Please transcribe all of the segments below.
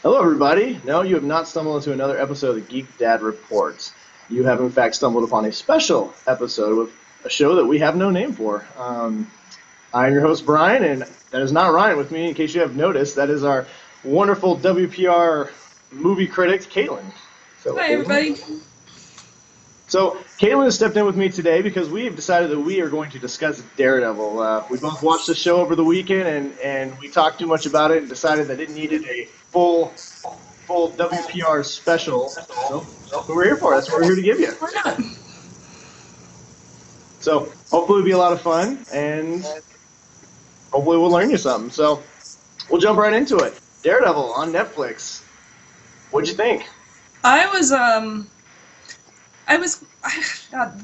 Hello, everybody. No, you have not stumbled into another episode of the Geek Dad Reports. You have, in fact, stumbled upon a special episode with a show that we have no name for. I'm your host, Brian, and that is not Ryan with me, in case you have noticed. That is our wonderful WPR movie critic, Kaitlyn. Hi, everybody. So, Kaitlyn has stepped in with me today because we have decided that we are going to discuss Daredevil. We both watched the show over the weekend, and we talked too much about it and decided that it needed a full WPR special. So, that's what we're here for. That's what we're here to give you. Why not? So, hopefully it'll be a lot of fun, and hopefully we'll learn you something. So, we'll jump right into it. Daredevil on Netflix. What'd you think? The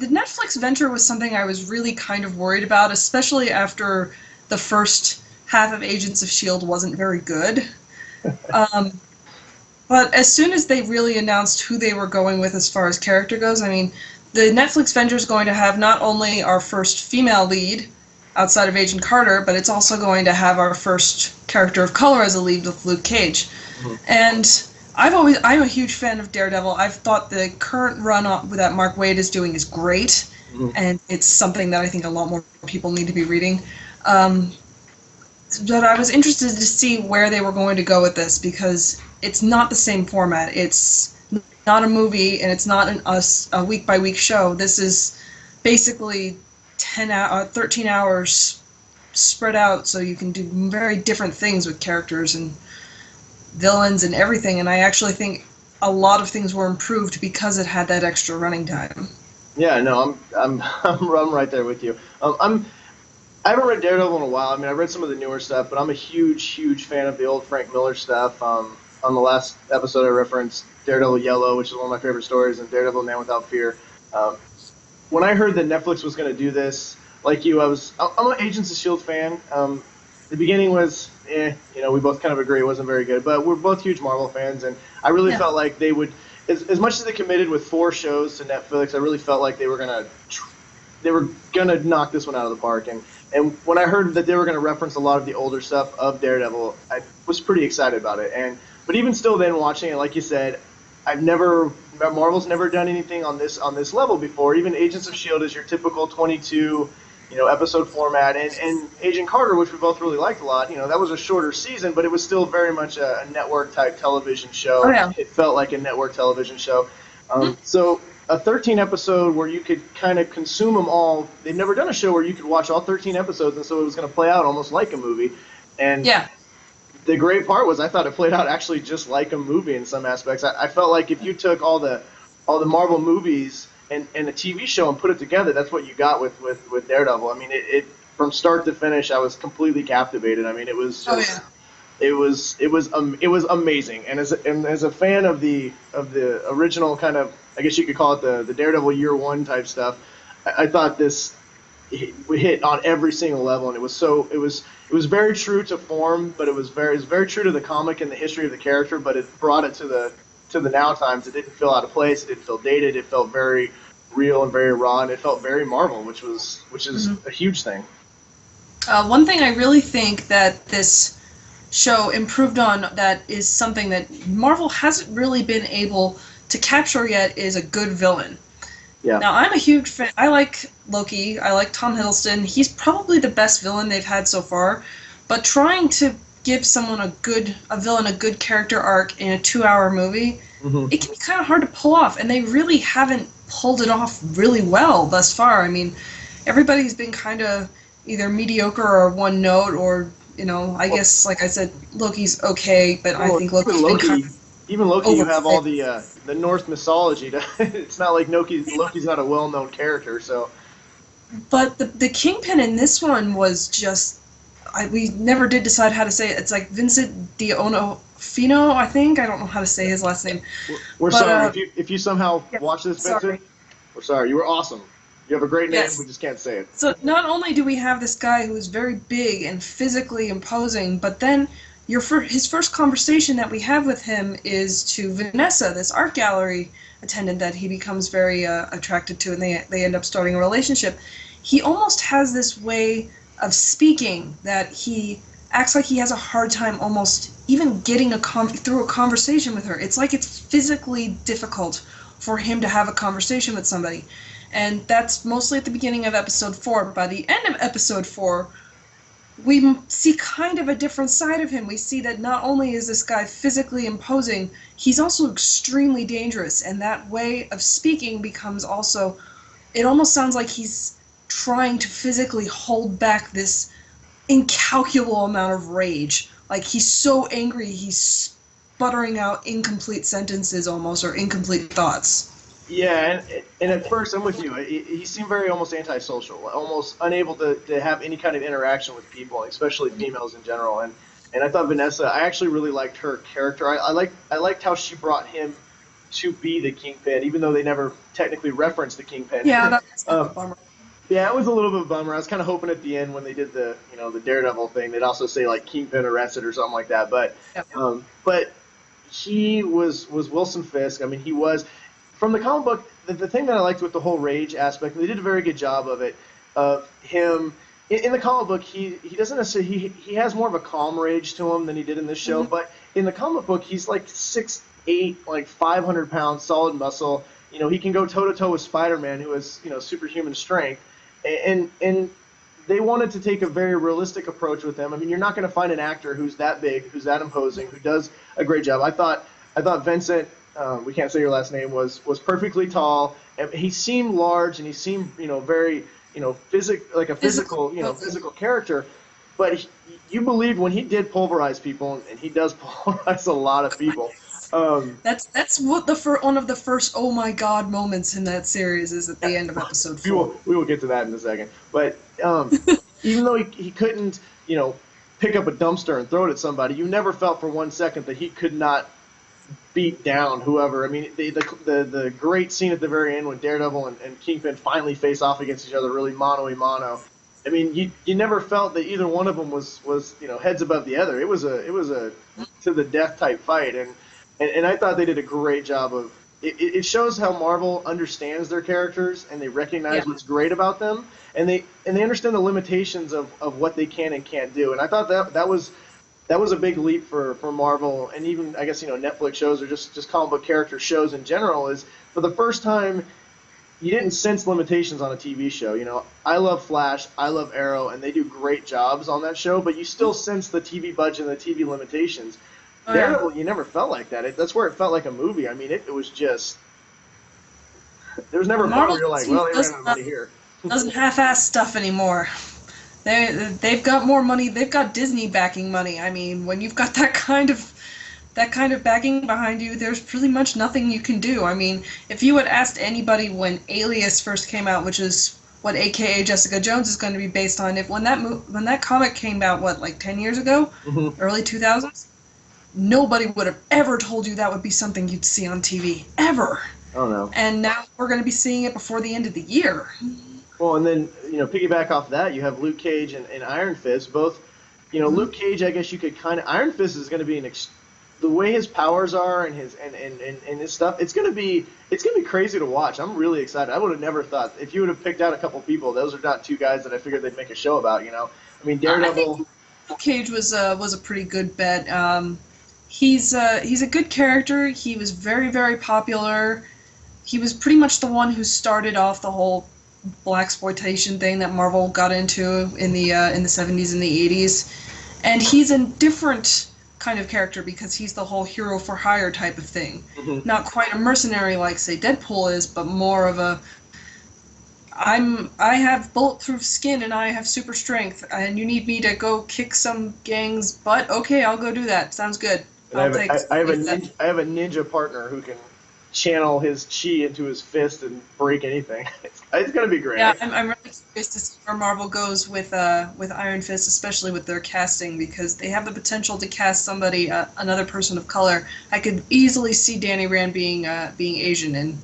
Netflix venture was something I was really kind of worried about, especially after the first half of Agents of S.H.I.E.L.D. wasn't very good. But as soon as they really announced who they were going with as far as character goes, I mean, the Netflix venture is going to have not only our first female lead outside of Agent Carter, but it's also going to have our first character of color as a lead with Luke Cage. Mm-hmm. And I'm a huge fan of Daredevil. I've thought the current run that Mark Waid is doing is great, mm-hmm. and it's something that I think a lot more people need to be reading. But I was interested to see where they were going to go with this, because it's not the same format. It's not a movie, and it's not a week-by-week show. This is basically 13 hours spread out, so you can do very different things with characters and villains and everything, and I actually think a lot of things were improved because it had that extra running time. Yeah, no, I'm right there with you. I haven't read Daredevil in a while. I mean, I read some of the newer stuff, but I'm a huge fan of the old Frank Miller stuff. On the last episode, I referenced Daredevil Yellow, which is one of my favorite stories, and Daredevil Man Without Fear. When I heard that Netflix was going to do this, like you, I'm an Agents of S.H.I.E.L.D. fan. The beginning was, we both kind of agree it wasn't very good, but we're both huge Marvel fans, and I really felt like they would, as much as they committed with 4 shows to Netflix, I really felt like they were gonna knock this one out of the park. And when I heard that they were gonna reference a lot of the older stuff of Daredevil, I was pretty excited about it. But even still, then watching it, like you said, Marvel's never done anything on this level before. Even Agents of S.H.I.E.L.D. is your typical 22. Episode format, and Agent Carter, which we both really liked a lot, that was a shorter season, but it was still very much a network-type television show. Oh, yeah. It felt like a network television show. So a 13-episode where you could kind of consume them all. They've never done a show where you could watch all 13 episodes, and so it was going to play out almost like a movie. And the great part was I thought it played out actually just like a movie in some aspects. I felt like if you took all the Marvel movies and a TV show and put it together, that's what you got with Daredevil. I mean, it from start to finish, I was completely captivated. I mean, it was just, it was amazing. And as a fan of the original kind of, I guess you could call it the Daredevil Year One type stuff, I thought this hit on every single level, and it was very true to form, but it was very true to the comic and the history of the character, but it brought it to the now times. It didn't feel out of place. It didn't feel dated. It felt very real and very raw, and it felt very Marvel, which is a huge thing. One thing I really think that this show improved on, that is something that Marvel hasn't really been able to capture yet, is a good villain. Yeah. Now, I'm a huge fan. I like Loki. I like Tom Hiddleston. He's probably the best villain they've had so far, but trying to give someone a villain a good character arc in a 2-hour movie, it can be kind of hard to pull off, and they really haven't pulled it off really well thus far. I mean, everybody's been kind of either mediocre or one note, or I guess, like I said, Loki's okay, but I think Loki's been kind of even Loki, you have all the Norse mythology. It's not like Loki's not a well-known character, so. But the Kingpin in this one was just. We never did decide how to say it. It's like Vincent D'Onofrio, I think. I don't know how to say his last name. We're sorry. If you somehow watch this, Vincent, sorry. We're sorry. You were awesome. You have a great name. Yes. We just can't say it. So not only do we have this guy who is very big and physically imposing, but then his first conversation that we have with him is to Vanessa, this art gallery attendant that he becomes very attracted to, and they end up starting a relationship. He almost has this way of speaking that he acts like he has a hard time almost even getting through a conversation with her. It's like it's physically difficult for him to have a conversation with somebody. And that's mostly at the beginning of episode 4. By the end of episode 4, we see kind of a different side of him. We see that not only is this guy physically imposing, he's also extremely dangerous. And that way of speaking becomes also, it almost sounds like he's trying to physically hold back this incalculable amount of rage. Like, he's so angry, he's sputtering out incomplete sentences almost, or incomplete thoughts. Yeah, and at first, I'm with you. He seemed very almost antisocial, almost unable to have any kind of interaction with people, especially females in general. And I thought Vanessa, I actually really liked her character. I liked how she brought him to be the Kingpin, even though they never technically referenced the Kingpin. Yeah, that's kind of a bummer. Yeah, it was a little bit of a bummer. I was kind of hoping at the end when they did the Daredevil thing, they'd also say like Kingpin arrested or something like that. But he was Wilson Fisk. I mean, he was from the comic book. The thing that I liked with the whole rage aspect, and they did a very good job of it, of him in the comic book. He doesn't necessarily he has more of a calm rage to him than he did in this show. Mm-hmm. But in the comic book, he's like 6'8", like 500 pounds, solid muscle. You know, he can go toe to toe with Spider-Man, who has superhuman strength. And they wanted to take a very realistic approach with him. I mean, you're not going to find an actor who's that big, who's that imposing, who does a great job. I thought Vincent, we can't say your last name, was perfectly tall. And he seemed large, and he seemed very physical character. But you believe when he did pulverize people, and he does pulverize a lot of people. That's what one of the first oh my god moments in that series is at the end of episode 4. We will get to that in a second. But even though he couldn't pick up a dumpster and throw it at somebody, you never felt for 1 second that he could not beat down whoever. I mean, the great scene at the very end when Daredevil and Kingpin finally face off against each other, really mano-a-mano. I mean, you never felt that either one of them was heads above the other. It was a to the death type fight, and I thought they did a great job of it. Shows how Marvel understands their characters, and they recognize what's great about them, and they understand the limitations of what they can and can't do. And I thought that was a big leap for Marvel, and even I guess Netflix shows or just comic book character shows in general, is for the first time you didn't sense limitations on a TV show. I love Flash, I love Arrow, and they do great jobs on that show, but you still sense the TV budget and the TV limitations. Daredevil, you never felt like that. That's where it felt like a movie. I mean, it was just there was never a part where you're like, well, they ran out of money here. Doesn't half-ass stuff anymore. They've got more money. They've got Disney backing money. I mean, when you've got that kind of backing behind you, there's pretty much nothing you can do. I mean, if you had asked anybody when Alias first came out, which is what AKA Jessica Jones is going to be based on, when that comic came out, like 10 years ago, mm-hmm. early 2000s. Nobody would have ever told you that would be something you'd see on TV, ever. Oh, no. And now we're going to be seeing it before the end of the year. Well, and then, piggyback off that, you have Luke Cage and Iron Fist. Both, Mm-hmm. Luke Cage, I guess you could kind of... Iron Fist is going to be the way his powers are and his stuff, it's going to be crazy to watch. I'm really excited. I would have never thought... If you would have picked out a couple people, those are not two guys that I figured they'd make a show about, I mean, Daredevil... Luke Cage was a pretty good bet. He's a good character. He was very, very popular. He was pretty much the one who started off the whole blaxploitation thing that Marvel got into in the 70s and the 80s. And he's a different kind of character because he's the whole hero for hire type of thing. Mm-hmm. Not quite a mercenary like, say, Deadpool is, but more of a I have bulletproof skin and I have super strength, and you need me to go kick some gang's butt? Okay, I'll go do that. Sounds good. I have a ninja partner who can channel his chi into his fist and break anything. It's going to be great. Yeah, I'm really curious to see where Marvel goes with Iron Fist, especially with their casting, because they have the potential to cast somebody, another person of color. I could easily see Danny Rand being Asian, and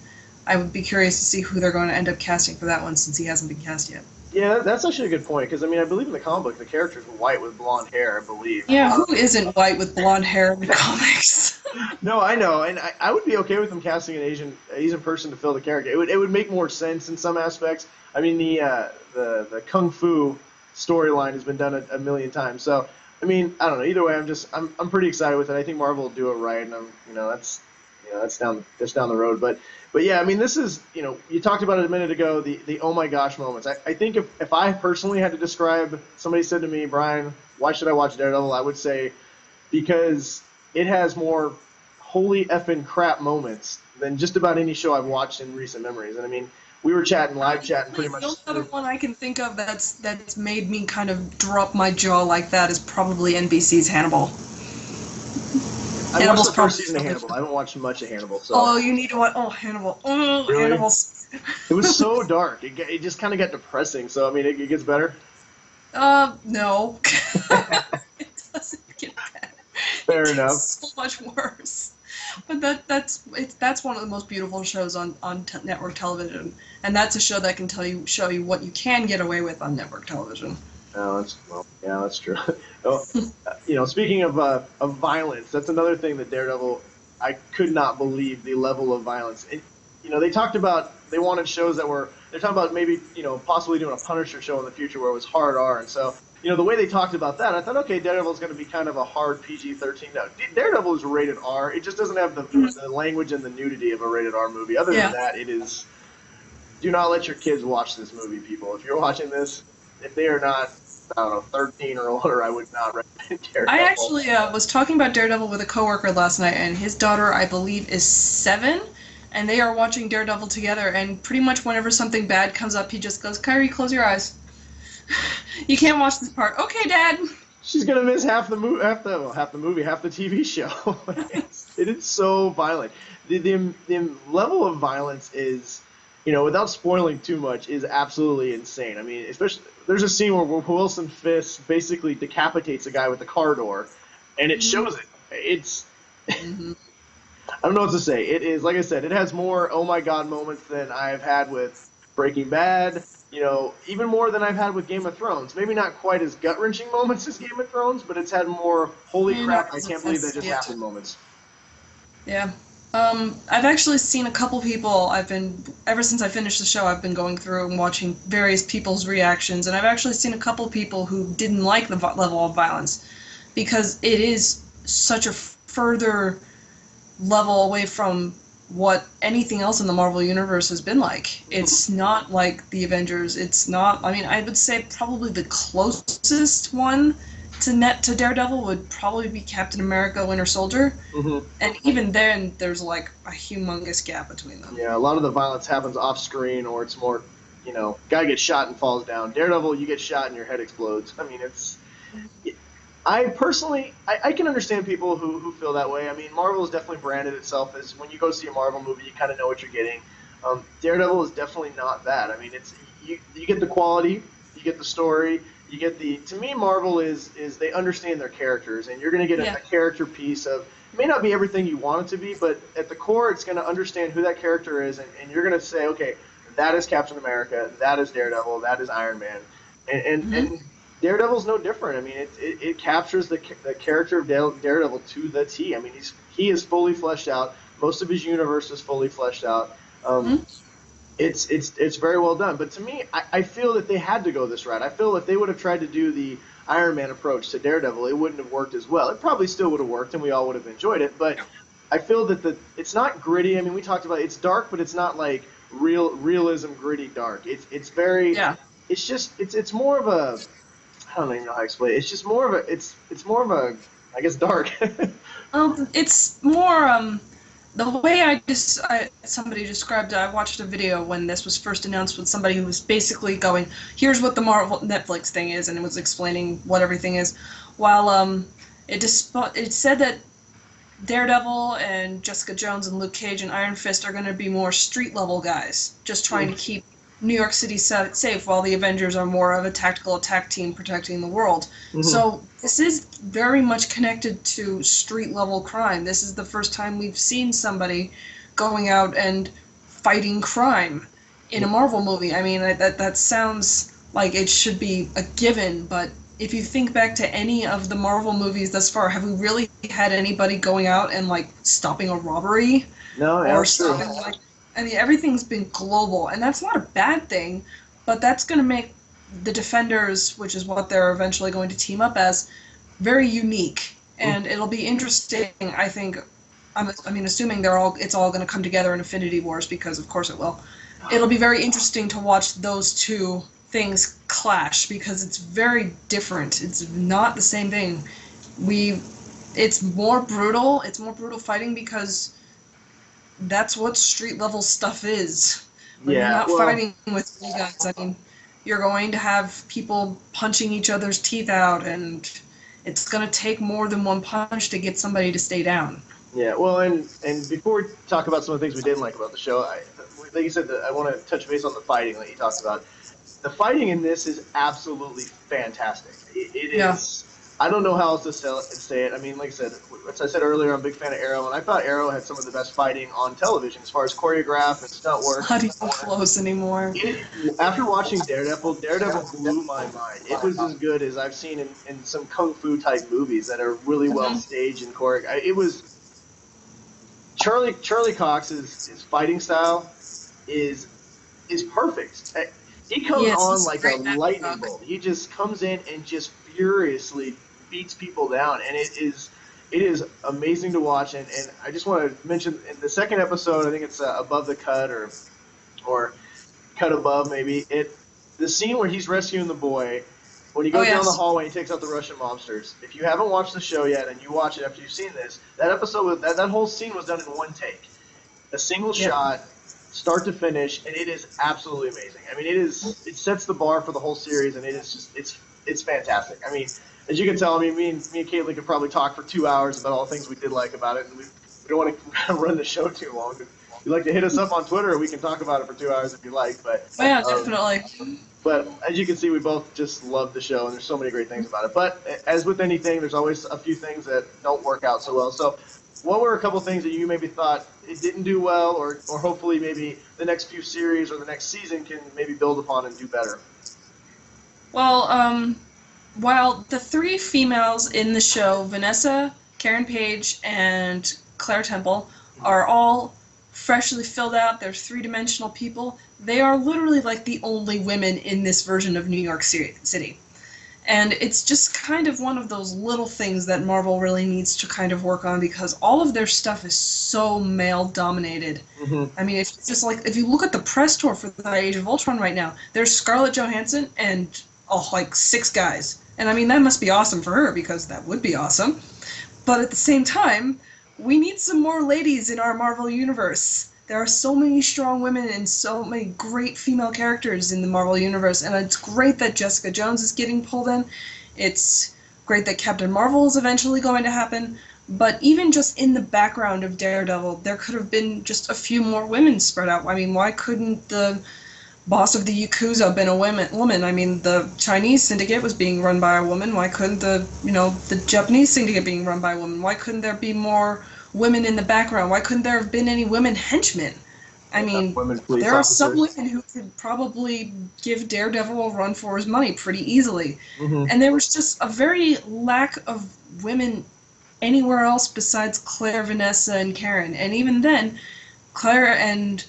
I would be curious to see who they're going to end up casting for that one, since he hasn't been cast yet. Yeah, that's actually a good point, because, I believe in the comic book, the character's white with blonde hair, I believe. Yeah, who isn't white with blonde hair in the comics? No, I know, and I would be okay with them casting an Asian person to fill the character. It would make more sense in some aspects. I mean, the Kung Fu storyline has been done a million times, so I mean, I don't know. Either way, I'm pretty excited with it. I think Marvel will do it right, and that's down the road. But yeah, I mean, this is you talked about it a minute ago. The oh my gosh moments. I think if I personally had to describe, somebody said to me, Brian, why should I watch Daredevil? I would say because it has more holy effing crap moments than just about any show I've watched in recent memories. And I mean, we were live chatting pretty The much. only other one I can think of that's made me kind of drop my jaw like that is probably NBC's Hannibal. I watched Hannibal's the first probably. season of Hannibal. I haven't watched much of Hannibal, so. Oh, you need to watch. Oh, Hannibal. Oh, Really? Hannibal. It was so dark. It just kind of got depressing. So I mean, it gets better. No. It doesn't get better. Fair It enough. gets so much worse. But that's one of the most beautiful shows on network television, and that's a show that can show you what you can get away with on network television. Oh, yeah, that's true. Speaking of violence, that's another thing that Daredevil. I could not believe the level of violence. They talked about they wanted shows that were. They're talking about maybe possibly doing a Punisher show in the future where it was hard R, and so the way they talked about that, I thought, okay, Daredevil is going to be kind of a hard PG-13. No, Daredevil is rated R. It just doesn't have the language and the nudity of a rated R movie. Other than that, it is. Do not let your kids watch this movie, people. If you're watching this, if they are not, I don't know, 13 or older, I would not recommend Daredevil. I actually was talking about Daredevil with a coworker last night, and his daughter, I believe, is 7, and they are watching Daredevil together, and pretty much whenever something bad comes up, he just goes, Kyrie, close your eyes. You can't watch this part. Okay, Dad. She's gonna miss half the movie, half the TV show. It is so violent. The level of violence is, without spoiling too much, is absolutely insane. I mean, especially there's a scene where Wilson Fisk basically decapitates a guy with a car door, and it shows it. It's I don't know what to say. It is, like I said, it has more oh my god moments than I've had with Breaking Bad. Even more than I've had with Game of Thrones. Maybe not quite as gut-wrenching moments as Game of Thrones, but it's had more holy crap, I can't believe that just happened moments. Yeah. I've actually seen a couple people. Ever since I finished the show, I've been going through and watching various people's reactions, and I've actually seen a couple people who didn't like the level of violence because it is such a further level away from what anything else in the Marvel Universe has been like. It's not like the Avengers. It's not, I would say probably the closest one to Daredevil would probably be Captain America Winter Soldier. And even then, there's like a humongous gap between them. Yeah, a lot of the violence happens off screen, or it's more, guy gets shot and falls down. Daredevil, you get shot and your head explodes. I mean, I personally, I can understand people who feel that way. I mean, Marvel has definitely branded itself as, when you go see a Marvel movie, you kind of know what you're getting. Daredevil is definitely not that. I mean, it's you get the quality, you get the story, you get to me, Marvel is they understand their characters, and you're going to get a character piece of, it may not be everything you want it to be, but at the core, it's going to understand who that character is, and you're going to say, okay, that is Captain America, that is Daredevil, that is Iron Man, and Daredevil's no different. I mean, it captures the character of Daredevil to the T. I mean, he is fully fleshed out. Most of his universe is fully fleshed out. It's very well done. But to me, I feel that they had to go this route. I feel if they would have tried to do the Iron Man approach to Daredevil, it wouldn't have worked as well. It probably still would have worked, and we all would have enjoyed it. But I feel that it's not gritty. I mean, we talked about it's dark, but it's not like realism gritty dark. It's very it's more of a, I don't even know how to explain it. It's just more of a, it's more of a, I guess, dark. It's more, the way somebody described it, I watched a video when this was first announced with somebody who was basically going, here's what the Marvel Netflix thing is, and it was explaining what everything is, while it said that Daredevil and Jessica Jones and Luke Cage and Iron Fist are going to be more street-level guys, just trying to keep New York City safe, while the Avengers are more of a tactical attack team protecting the world. So this is very much connected to street-level crime. This is the first time we've seen somebody going out and fighting crime in a Marvel movie. I mean, that sounds like it should be a given, but if you think back to any of the Marvel movies thus far, have we really had anybody going out and, like, stopping a robbery? No, that's true. I mean, everything's been global, and that's not a bad thing, but that's going to make the Defenders, which is what they're eventually going to team up as, very unique, and it'll be interesting. I think. I mean, assuming it's all going to come together in Infinity Wars, because of course it will. It'll be very interesting to watch those two things clash, because it's very different. It's not the same thing. It's more brutal. It's more brutal fighting because that's what street level stuff is. When you're Yeah, not well, fighting with guns, I mean, you're going to have people punching each other's teeth out, and it's going to take more than one punch to get somebody to stay down. yeah, well, and before we talk about some of the things we didn't like about the show, like you said, I want to touch base on the fighting that you talked about. The fighting in this is absolutely fantastic. It Yeah. is. I don't know how else to say it. I mean, like I said, as I said earlier, I'm a big fan of Arrow, and I thought Arrow had some of the best fighting on television as far as choreograph and stunt work. Not even close anymore. After watching Daredevil blew my mind. It was as good as I've seen in some kung fu type movies that are really well staged and choreographed. It was Charlie Cox's fighting style is perfect. He comes on like a lightning bolt. He just comes in and just furiously beats people down, and it is amazing to watch. And I just want to mention in the second episode, I think it's Above the Cut or Cut Above maybe. The scene where he's rescuing the boy. When he goes down the hallway and takes out the Russian mobsters. If you haven't watched the show yet and you watch it after you've seen this, that episode, that whole scene was done in one take. A single shot, start to finish, and it is absolutely amazing. I mean, it sets the bar for the whole series, and it is just, it's fantastic. I mean, as you can tell, I mean, me and Kaitlyn could probably talk for 2 hours about all the things we did like about it, and we don't want to run the show too long. If you'd like to hit us up on Twitter, we can talk about it for 2 hours if you like. But yeah, definitely. But as you can see, we both just love the show, and there's so many great things about it. But as with anything, there's always a few things that don't work out so well. So what were a couple things that you maybe thought it didn't do well, or hopefully maybe the next few series or the next season can maybe build upon and do better? Well, while the three females in the show, Vanessa, Karen Page, and Claire Temple, are all freshly filled out, they're three-dimensional people, they are literally like the only women in this version of New York City. And it's just kind of one of those little things that Marvel really needs to kind of work on, because all of their stuff is so male-dominated. I mean, if you look at the press tour for the Age of Ultron right now, there's Scarlett Johansson and like 6 guys. And I mean, that must be awesome for her, because that would be awesome. But at the same time, we need some more ladies in our Marvel universe. There are so many strong women and so many great female characters in the Marvel Universe, and it's great that Jessica Jones is getting pulled in. It's great that Captain Marvel is eventually going to happen, but even just in the background of Daredevil, there could have been just a few more women spread out. I mean, why couldn't the boss of the Yakuza have been a woman? I mean, the Chinese syndicate was being run by a woman. Why couldn't the Japanese syndicate being run by a woman? Why couldn't there be more women in the background? Why couldn't there have been any women henchmen? I mean, there are some women who could probably give Daredevil a run for his money pretty easily. And there was just a very lack of women anywhere else besides Claire, Vanessa, and Karen. And even then, Claire and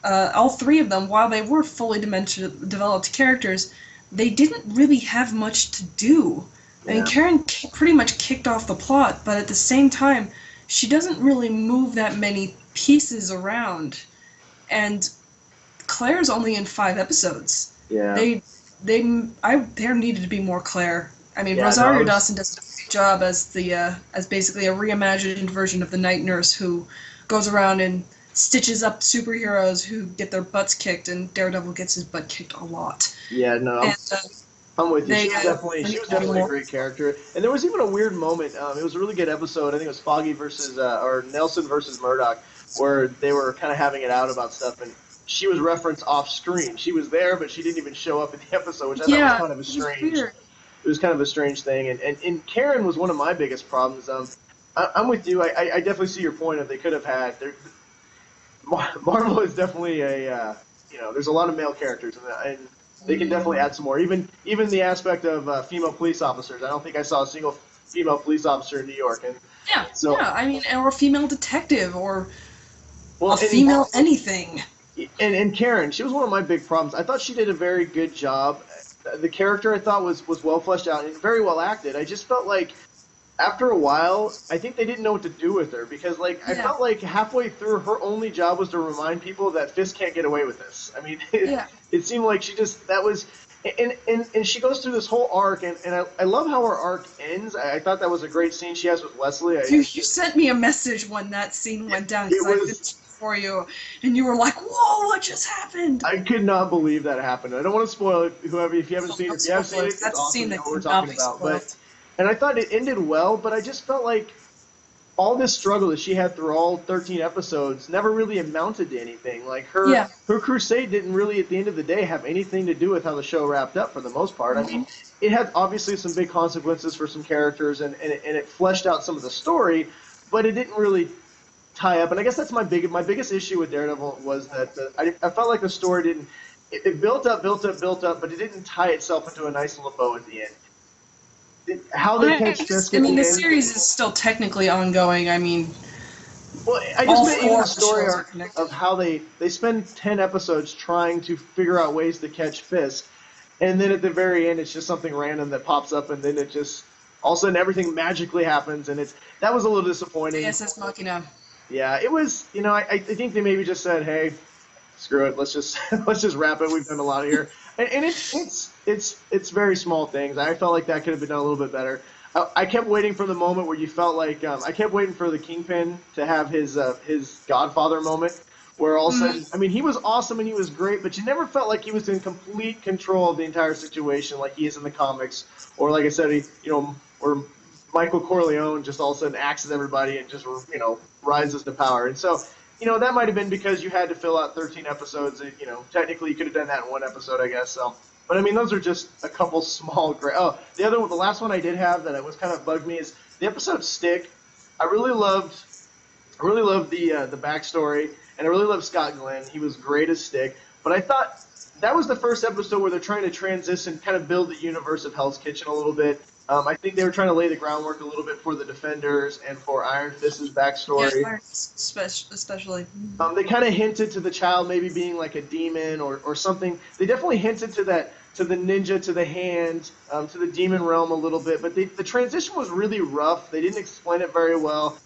all three of them, while they were fully developed characters, they didn't really have much to do. I mean, Karen pretty much kicked off the plot, but at the same time, she doesn't really move that many pieces around. And Claire's only in 5 episodes. Yeah. There needed to be more Claire. I mean, Rosario Dawson does a great job as basically a reimagined version of the night nurse who goes around and stitches up superheroes who get their butts kicked, and Daredevil gets his butt kicked a lot. Yeah, no, I'm with you. She was definitely a great character. And there was even a weird moment. It was a really good episode. I think it was Foggy or Nelson versus Murdoch, where they were kind of having it out about stuff, and she was referenced off screen. She was there, but she didn't even show up in the episode, which I thought was kind of a strange. It was kind of a strange thing. And Karen was one of my biggest problems. I'm with you. I definitely see your point of they could have had. Marvel is definitely there's a lot of male characters, and they can definitely add some more. Even the aspect of female police officers. I don't think I saw a single female police officer in New York. And I mean, or a female detective, or a female anything. And Karen, she was one of my big problems. I thought she did a very good job The character I thought was well fleshed out and very well acted. I just felt like after a while, I think they didn't know what to do with her because, like, I Yeah. felt like halfway through, her only job was to remind people that Fisk can't get away with this. I mean, Yeah. it seemed like she just that was, and she goes through this whole arc, and I love how her arc ends. I thought that was a great scene she has with Wesley. You sent me a message when that scene went down It because I was. finished for you, and you were like, "Whoa, what just happened?" I could not believe that happened. I don't want to spoil it. Whoever, if you haven't seen it, if you have seen it, it's That's a awesome. scene You know that what we're cannot talking be about. spoiled. And I thought it ended well, but I just felt like all this struggle that she had through all 13 episodes never really amounted to anything. Like Yeah. her crusade didn't really, at the end of the day, have anything to do with how the show wrapped up for the most part. I mean, it had obviously some big consequences for some characters, and it fleshed out some of the story, but it didn't really tie up. And I guess that's my biggest issue with Daredevil was that I felt like the story didn't. It built up, but it didn't tie itself into a nice little bow at the end. How they catch Fisk I at mean, the the end. series is still technically ongoing. I mean, Well, I just all meant even four the of the story shows are arc connected. of how they spend 10 episodes trying to figure out ways to catch Fisk, and then at the very end, it's just something random that pops up, and then it just all of a sudden everything magically happens, and that was a little disappointing. DSS Machina. Yeah, it was. You know, I think they maybe just said, hey, screw it, let's just let's just wrap it. We've done a lot here, and it's very small things. I felt like that could have been done a little bit better. I kept waiting for the moment where you felt like I kept waiting for the Kingpin to have his Godfather moment, where all of a sudden, I mean, he was awesome and he was great, but you never felt like he was in complete control of the entire situation like he is in the comics, or like I said, or Michael Corleone just all of a sudden axes everybody and just rises to power. And so that might have been because you had to fill out 13 episodes. Technically you could have done that in one episode, I guess. So, but I mean, those are just a couple small. Oh, the last one I did have that was kind of bugged me is the episode Stick. I really loved the backstory, and I really loved Scott Glenn. He was great as Stick. But I thought that was the first episode where they're trying to transition, kind of build the universe of Hell's Kitchen a little bit. I think they were trying to lay the groundwork a little bit for the Defenders and for Iron Fist's Yeah, backstory. especially. They kind of hinted to the child maybe being like a demon or something. They definitely hinted to that, to the ninja, to the hand, to the demon realm a little bit. But the transition was really rough. They didn't explain it very well.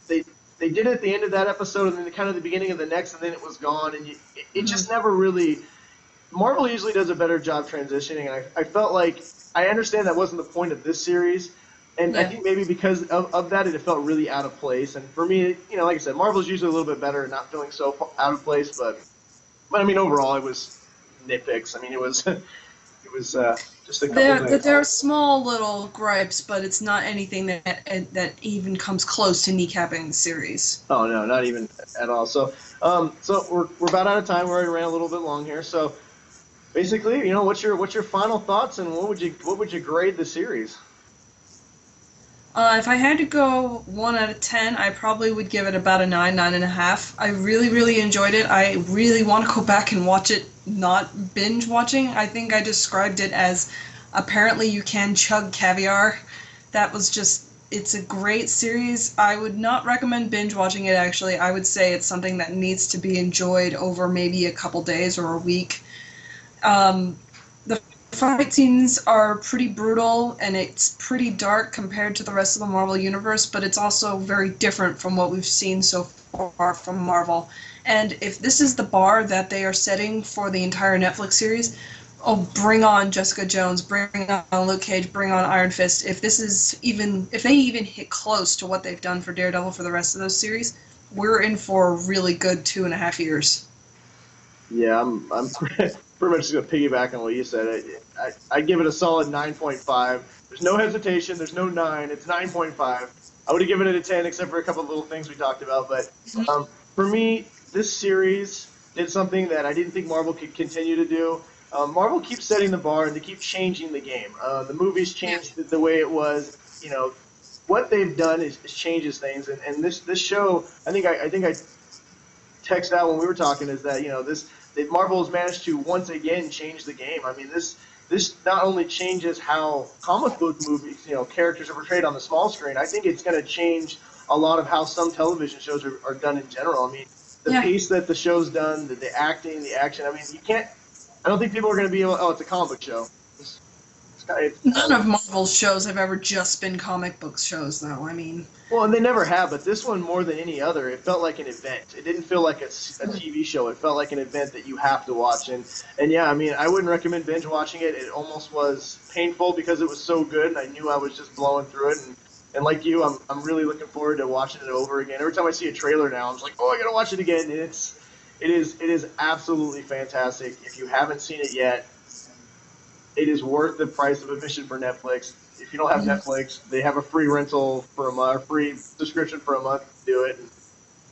They they did it at the end of that episode and then kind of the beginning of the next, and then it was gone. And it just never really. Marvel usually does a better job transitioning, and I felt like I understand that wasn't the point of this series. And I Yeah. think maybe because of that, it felt really out of place. And for me, like I said, Marvel's usually a little bit better at not feeling so out of place. But I mean, overall, it was nitpicks. I mean, it was it was just a couple things. There are small little gripes, but it's not anything that even comes close to kneecapping the series. Oh no, not even at all. So we're about out of time. We already ran a little bit long here. So basically, what's your final thoughts, and what would you grade the series? If I had to go 1 out of 10, I probably would give it about a 9, 9.5. I really, really enjoyed it. I really want to go back and watch it, not binge watching. I think I described it as apparently you can chug caviar. That was just, it's a great series. I would not recommend binge watching it, actually. I would say it's something that needs to be enjoyed over maybe a couple days or a week. The fight scenes are pretty brutal and it's pretty dark compared to the rest of the Marvel universe, but it's also very different from what we've seen so far from Marvel. And if this is the bar that they are setting for the entire Netflix series, oh, bring on Jessica Jones, bring on Luke Cage, bring on Iron Fist. If they even hit close to what they've done for Daredevil for the rest of those series, we're in for a really good 2.5 years. Yeah, I'm pretty much just gonna piggyback on what you said. I give it a solid 9.5. There's no hesitation. There's no 9. It's 9.5. I would have given it a 10, except for a couple of little things we talked about. But for me, this series did something that I didn't think Marvel could continue to do. Marvel keeps setting the bar and they keep changing the game. The movies changed the way it was. What they've done is changes things. And this show, I think I text out when we were talking is that that Marvel has managed to once again change the game. I mean, this not only changes how comic book movies, characters are portrayed on the small screen. I think it's going to change a lot of how some television shows are done in general. I mean, the pace that the show's done, the acting, the action. I mean, you can't. I don't think people are going to be able. Oh, it's a comic book show. None of Marvel's shows have ever just been comic book shows, though. I mean, well, and they never have, but this one more than any other, it felt like an event. It didn't feel like a TV show. It felt like an event that you have to watch. And yeah, I mean, I wouldn't recommend binge watching it. It almost was painful because it was so good, and I knew I was just blowing through it. And like you, I'm really looking forward to watching it over again. Every time I see a trailer now, I'm just like, oh, I gotta watch it again. And it is absolutely fantastic. If you haven't seen it yet, it is worth the price of admission for Netflix. If you don't have Netflix, they have a free rental for a month, free subscription for a month to do it.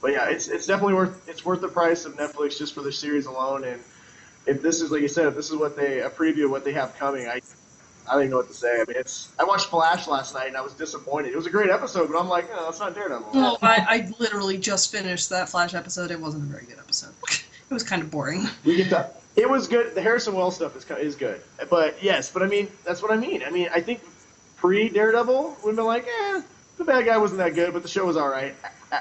But yeah, it's definitely worth the price of Netflix just for the series alone. And if this is, like you said, if this is a preview of what they have coming, I don't even know what to say. I mean, I watched Flash last night and I was disappointed. It was a great episode, but I'm like, no, it's not Daredevil. well, I literally just finished that Flash episode. It wasn't a very good episode. It was kind of boring. We get that. It was good. The Harrison Wells stuff is good. But yes, I mean, that's what I mean. I mean, I think pre-Daredevil would have been like, the bad guy wasn't that good, but the show was all right.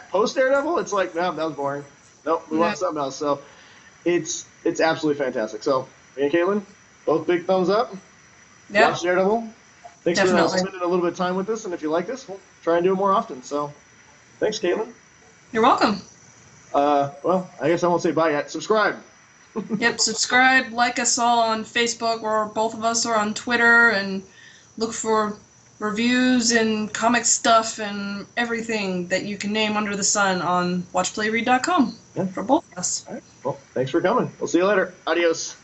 Post-Daredevil, it's like, no, that was boring. Nope, we want something else. So it's absolutely fantastic. So me and Kaitlyn, both big thumbs up. Yep. Watch Daredevil. Thanks for spending a little bit of time with us, and if you like this, we'll try and do it more often. So thanks, Kaitlyn. You're welcome. Well, I guess I won't say bye yet. Subscribe. Yep, subscribe, like us all on Facebook, or both of us are on Twitter, and look for reviews and comic stuff and everything that you can name under the sun on watchplayread.com for both of us. All right. Well, thanks for coming. We'll see you later. Adios.